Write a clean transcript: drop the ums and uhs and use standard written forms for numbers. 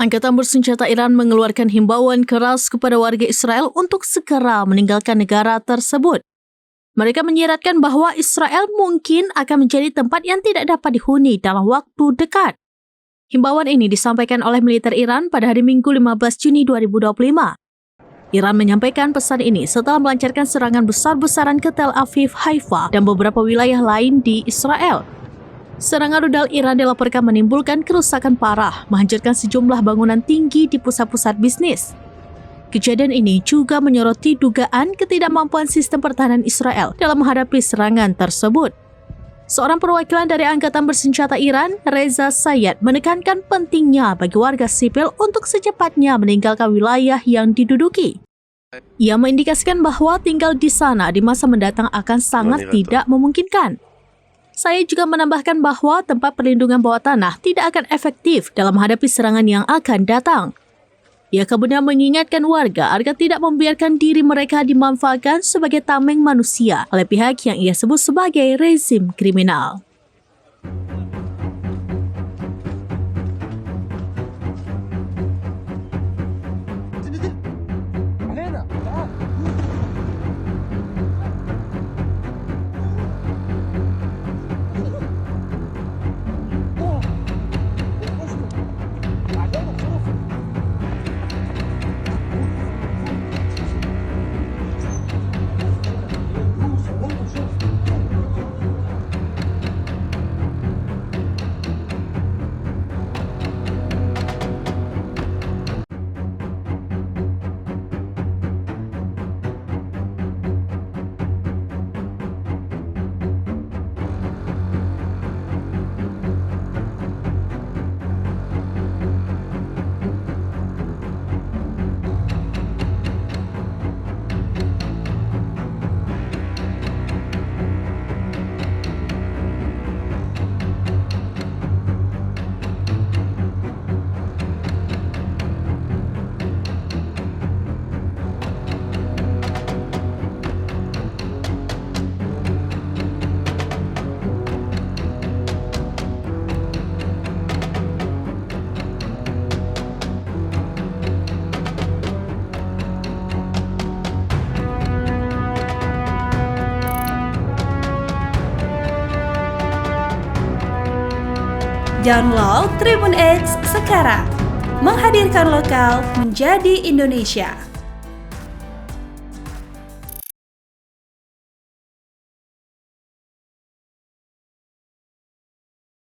Angkatan bersenjata Iran mengeluarkan himbauan keras kepada warga Israel untuk segera meninggalkan negara tersebut. Mereka menyiratkan bahwa Israel mungkin akan menjadi tempat yang tidak dapat dihuni dalam waktu dekat. Himbauan ini disampaikan oleh militer Iran pada hari Minggu 15 Juni 2025. Iran menyampaikan pesan ini setelah melancarkan serangan besar-besaran ke Tel Aviv, Haifa, dan beberapa wilayah lain di Israel. Serangan rudal Iran dilaporkan menimbulkan kerusakan parah, menghancurkan sejumlah bangunan tinggi di pusat-pusat bisnis. Kejadian ini juga menyoroti dugaan ketidakmampuan sistem pertahanan Israel dalam menghadapi serangan tersebut. Seorang perwakilan dari Angkatan Bersenjata Iran, Reza Sayed, menekankan pentingnya bagi warga sipil untuk secepatnya meninggalkan wilayah yang diduduki. Ia mengindikasikan bahwa tinggal di sana di masa mendatang akan sangat tidak memungkinkan. Saya juga menambahkan bahwa tempat perlindungan bawah tanah tidak akan efektif dalam menghadapi serangan yang akan datang. Ia kemudian mengingatkan warga agar tidak membiarkan diri mereka dimanfaatkan sebagai tameng manusia oleh pihak yang ia sebut sebagai rezim kriminal. Download Tribun X sekarang, menghadirkan lokal menjadi Indonesia.